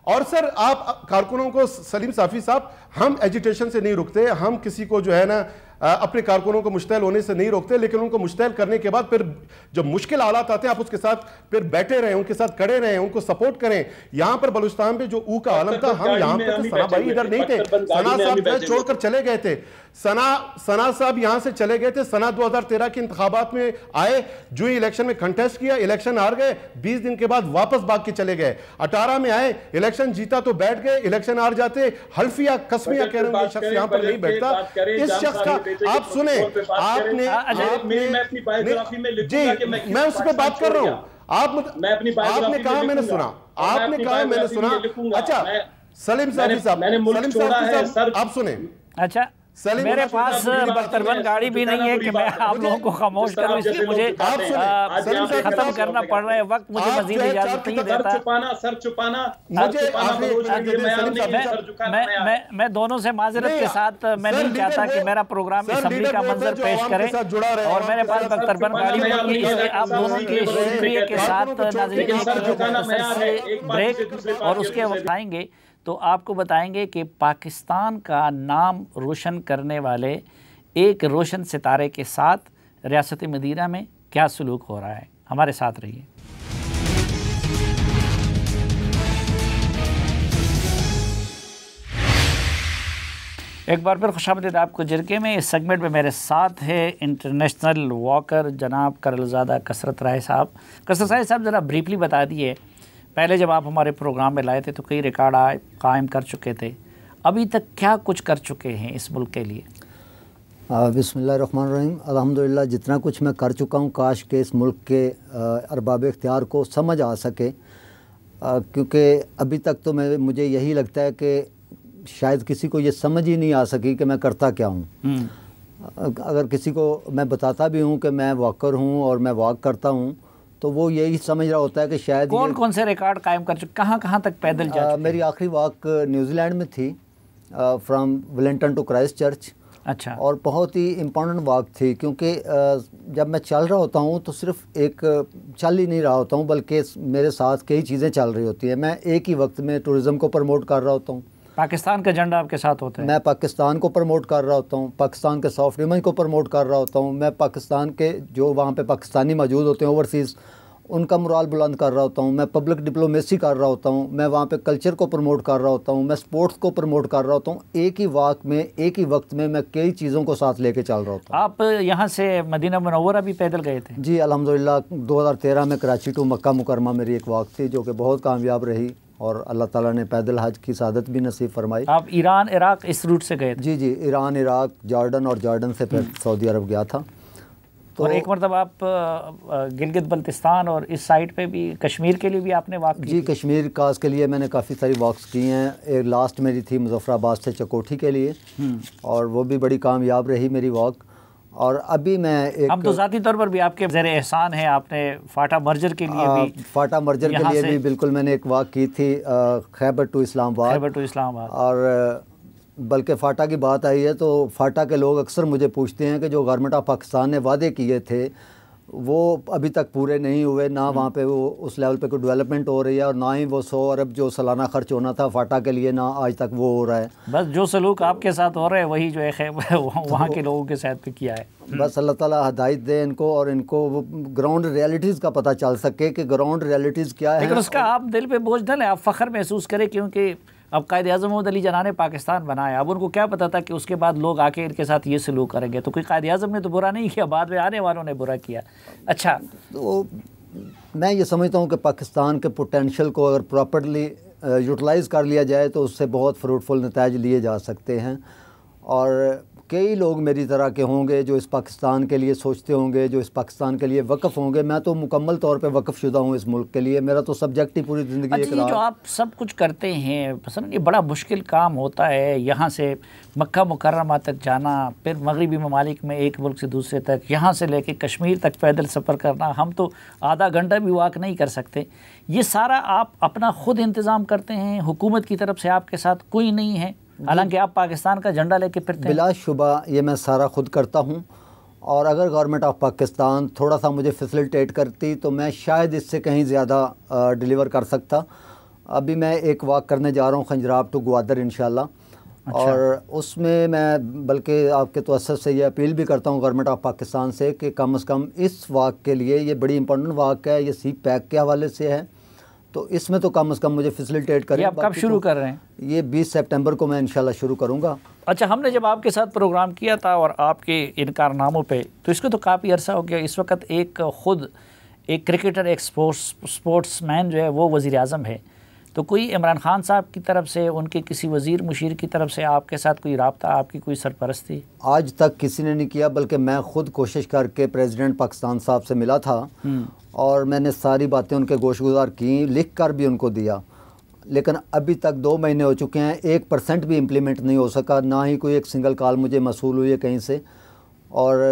और सर आप कारकुनों को, सलीम साफ़ी साहब, हम एजिटेशन से नहीं रुकते, हम किसी को जो है ना अपने कारकुनों को मुश्तैल होने से नहीं रोकते, लेकिन उनको मुश्तैल करने के बाद फिर जब मुश्किल हालात आते हैं आप उसके साथ फिर बैठे रहें, उनके साथ खड़े रहें, उनको सपोर्ट करें। यहाँ पर बलूचिस्तान में जो ऊ का आलम था, हम यहाँ पे तो सना भाई इधर नहीं थे, सना साहब छोड़कर चले गए थे। सना साहब यहाँ से चले गए थे। सना 2013 के इंतखाबात में आए, जो इलेक्शन में कंटेस्ट किया, इलेक्शन हार गए, 20 दिन के बाद वापस भाग के चले गए। 18 में आए, इलेक्शन जीता तो बैठ गए, इलेक्शन हार जाते। हल्फिया कसमिया कह रहे हैं, शख्स यहाँ पर नहीं बैठता। इस शख्स का आप सुने, आपने जी, मैं उस पर बात कर रहा हूँ। आपने कहा मैंने सुना, आपने कहा मैंने सुना। अच्छा सलीम साफ़ी साहब आप सुने। अच्छा, मेरे पास बख्तरबंद गाड़ी भी नहीं है कि मैं आप लोगों को खामोश करूं, इसलिए मुझे खत्म करना पड़ रहा है। वक्त मुझे मजीद इजाजत नहीं देता। मैं दोनों से माजरत के साथ, मैं नहीं चाहता कि मेरा प्रोग्राम असेंबली का मंजर पेश करे और मेरे पास बख्तरबंद गाड़ी नहीं है, इसलिए आप दोनों के शुक्रिया के साथ नाज़रीन ब्रेक और उसके वक्त आएंगे तो आपको बताएंगे कि पाकिस्तान का नाम रोशन करने वाले एक रोशन सितारे के साथ रियासत मदीना में क्या सलूक हो रहा है। हमारे साथ रहिए। एक बार फिर खुशामदीद आपको जिरके में। इस सेगमेंट में मेरे साथ है इंटरनेशनल वॉकर जनाब करलज़ादा कसरत राय साहब। कसरत राय साहब ज़रा ब्रीफली बता दिए, पहले जब आप हमारे प्रोग्राम में लाए थे तो कई रिकॉर्ड कायम कर चुके थे, अभी तक क्या कुछ कर चुके हैं इस मुल्क के लिए? बिस्मिल्लाहिर्रहमानिर्रहीम। अल्हम्दुलिल्लाह जितना कुछ मैं कर चुका हूँ, काश के इस मुल्क के अरबाब इख्तियार को समझ आ सके, क्योंकि अभी तक तो मुझे यही लगता है कि शायद किसी को ये समझ ही नहीं आ सकी कि मैं करता क्या हूँ। अगर किसी को मैं बताता भी हूँ कि मैं वॉकर हूँ और मैं वॉक करता हूँ तो वो यही समझ रहा होता है कि शायद कौन से रिकॉर्ड कायम कर चुके, कहाँ तक पैदल जा चुके? मेरी आखिरी वॉक न्यूजीलैंड में थी, from Wellington to Christchurch. अच्छा। और बहुत ही इम्पोर्टेंट वॉक थी, क्योंकि जब मैं चल रहा होता हूँ तो सिर्फ एक चल ही नहीं रहा होता हूँ, बल्कि मेरे साथ कई चीज़ें चल रही होती हैं। मैं एक ही वक्त में टूरिज़्म को प्रमोट कर रहा होता हूँ, पाकिस्तान का झंडा आपके साथ होता है, मैं पाकिस्तान को प्रमोट कर रहा होता हूँ, पाकिस्तान के सॉफ्ट इमेज को प्रमोट कर रहा होता हूँ, मैं पाकिस्तान के जो वहाँ पे पाकिस्तानी मौजूद होते हैं ओवरसीज़, उनका मोराल बुलंद कर रहा होता हूँ, मैं पब्लिक डिप्लोमेसी कर रहा होता हूँ, मैं वहाँ पे कल्चर को प्रमोट कर रहा होता हूँ, मैं स्पोर्ट्स को प्रमोट कर रहा होता हूँ। एक ही वॉक में, एक ही वक्त में मैं कई चीज़ों को साथ लेके चल रहा होता हूँ। आप यहाँ से मदीना मुनव्वरा भी पैदल गए थे? जी अल्हम्दुलिल्लाह, 2013 में कराची टू मक्का मुकरमा मेरी एक वॉक थी जो कि बहुत कामयाब रही और अल्लाह ताला ने पैदल हज की सादत भी नसीब फरमाई। आप ईरान इराक़ इस रूट से गए थे? जी, ईरान, इराक़, जॉर्डन और जॉर्डन से फिर सऊदी अरब गया था। اور ایک مرتبہ آپ گلگت بلتستان اور اس سائٹ پہ بھی کشمیر کے لیے بھی آپ نے واک کی؟ جی کشمیر کاز کے لیے میں نے کافی ساری واکس کی ہیں. ایک لاسٹ میری تھی مظفر آباد سے چکوٹھی کے لیے اور وہ بھی بڑی کامیاب رہی میری واک. اور ابھی میں ایک ہم تو ذاتی طور پر بھی آپ کے زیر احسان ہیں, آپ نے فاٹا مرجر کے لیے بھی فاٹا مرجر کے لیے بھی بالکل میں نے ایک واک کی تھی خیبر ٹو اسلام آباد. اور بلکہ فاٹا کی بات آئی ہے تو فاٹا کے لوگ اکثر مجھے پوچھتے ہیں کہ جو گورنمنٹ آف پاکستان نے وعدے کیے تھے وہ ابھی تک پورے نہیں ہوئے, نہ وہاں پہ وہ اس لیول پہ کوئی ڈیولپمنٹ ہو رہی ہے اور نہ ہی وہ 100 ارب جو سالانہ خرچ ہونا تھا فاٹا کے لیے نہ آج تک وہ ہو رہا ہے. بس جو سلوک آپ کے ساتھ ہو رہا ہے وہی جو ہے وہاں کے لوگوں کے ساتھ پہ کیا ہے. بس اللہ تعالیٰ ہدایت دے ان کو اور ان کو وہ گراؤنڈ ریالٹیز کا پتہ چل سکے کہ گراؤنڈ ریالٹیز کیا ہے. لیکن اس کا آپ دل پہ بوجھ نہ لیں, آپ فخر محسوس کریں, کیونکہ اب قائد اعظم محمد علی جناح نے پاکستان بنایا. اب ان کو کیا پتا تھا کہ اس کے بعد لوگ آ کے ان کے ساتھ یہ سلوک کریں گے. تو کوئی قائد اعظم نے تو برا نہیں کیا, بعد میں آنے والوں نے برا کیا. اچھا, تو میں یہ سمجھتا ہوں کہ پاکستان کے پوٹینشیل کو اگر پراپرلی یوٹیلائز کر لیا جائے تو اس سے بہت فروٹفل نتائج لیے جا سکتے ہیں. اور کئی لوگ میری طرح کے ہوں گے جو اس پاکستان کے لیے سوچتے ہوں گے, جو اس پاکستان کے لیے وقف ہوں گے. میں تو مکمل طور پہ وقف شدہ ہوں اس ملک کے لیے, میرا تو سبجیکٹ ہی پوری زندگی ایک رہا. جو آپ سب کچھ کرتے ہیں مثلا یہ بڑا مشکل کام ہوتا ہے, یہاں سے مکہ مکرمہ تک جانا, پھر مغربی ممالک میں ایک ملک سے دوسرے تک, یہاں سے لے کے کشمیر تک پیدل سفر کرنا. ہم تو آدھا گھنٹہ بھی واک نہیں کر سکتے. یہ سارا آپ اپنا خود انتظام کرتے ہیں, حکومت کی طرف سے آپ کے ساتھ کوئی نہیں ہے, حالانکہ آپ پاکستان کا جھنڈا لے کے پھرتے ہیں؟ بلا شبہ یہ میں سارا خود کرتا ہوں, اور اگر گورنمنٹ آف پاکستان تھوڑا سا مجھے فیسیلیٹیٹ کرتی تو میں شاید اس سے کہیں زیادہ ڈیلیور کر سکتا. ابھی میں ایک واک کرنے جا رہا ہوں خنجراب ٹو گوادر انشاءاللہ. اور اس میں بلکہ آپ کے توسط سے یہ اپیل بھی کرتا ہوں گورنمنٹ آف پاکستان سے کہ کم از کم اس واک کے لیے, یہ بڑی امپورٹنٹ واک ہے, یہ سی پیک کے حوالے سے ہے, تو اس میں تو کم از کم مجھے فیسیلیٹیٹ کریں. یہ آپ کب شروع کر رہے ہیں؟ یہ 20 سپٹمبر کو میں انشاءاللہ شروع کروں گا. اچھا, ہم نے جب آپ کے ساتھ پروگرام کیا تھا اور آپ کے ان کارناموں پہ, تو اس کو تو کافی عرصہ ہو گیا. اس وقت ایک کرکٹر, ایک سپورٹس مین جو ہے وہ وزیر اعظم ہے, تو کوئی عمران خان صاحب کی طرف سے, ان کے کسی وزیر مشیر کی طرف سے آپ کے ساتھ کوئی رابطہ, آپ کی کوئی سرپرستی؟ آج تک کسی نے نہیں کیا, بلکہ میں خود کوشش کر کے پریزیڈنٹ پاکستان صاحب سے ملا تھا اور میں نے ساری باتیں ان کے گوش گزار کی, لکھ کر بھی ان کو دیا. لیکن ابھی تک 2 مہینے ہو چکے ہیں, 1% بھی امپلیمنٹ نہیں ہو سکا, نہ ہی کوئی ایک سنگل کال مجھے موصول ہوئی ہے کہیں سے. اور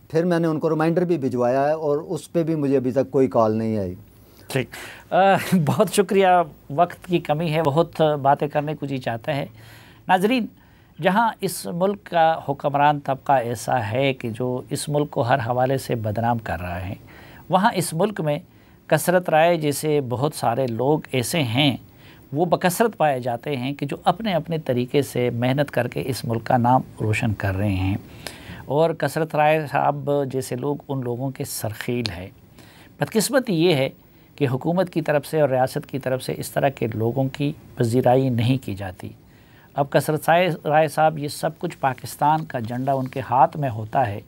پھر میں نے ان کو ریمائنڈر بھی بھجوایا ہے اور اس پہ بھی مجھے ابھی تک کوئی کال نہیں آئی. ٹھیک, بہت شکریہ. وقت کی کمی ہے, بہت باتیں کرنے کو جی چاہتا ہے. ناظرین, جہاں اس ملک کا حکمران طبقہ ایسا ہے کہ جو اس ملک کو ہر حوالے سے بدنام کر رہا ہے, وہاں اس ملک میں کثرت رائے جیسے بہت سارے لوگ ایسے ہیں, وہ بکثرت پائے جاتے ہیں کہ جو اپنے اپنے طریقے سے محنت کر کے اس ملک کا نام روشن کر رہے ہیں. اور کثرت رائے صاحب جیسے لوگ ان لوگوں کے سرخیل ہے. بدقسمتی یہ ہے کہ حکومت کی طرف سے اور ریاست کی طرف سے اس طرح کے لوگوں کی پذیرائی نہیں کی جاتی. اب کثرت رائے صاحب, یہ سب کچھ پاکستان کا جھنڈا ان کے ہاتھ میں ہوتا ہے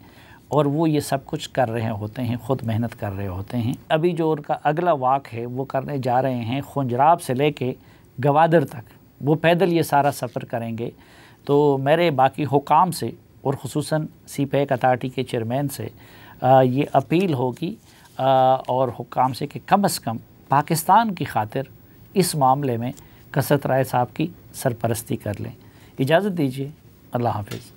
اور وہ یہ سب کچھ کر رہے ہوتے ہیں, خود محنت کر رہے ہوتے ہیں. ابھی جو ان کا اگلا واک ہے وہ کرنے جا رہے ہیں خنجراب سے لے کے گوادر تک, وہ پیدل یہ سارا سفر کریں گے. تو میرے باقی حکام سے اور خصوصاً سی پیک اتھارٹی کے چیئرمین سے یہ اپیل ہوگی اور حکام سے کہ کم از کم پاکستان کی خاطر اس معاملے میں کثرت رائے صاحب کی سرپرستی کر لیں. اجازت دیجیے, اللہ حافظ.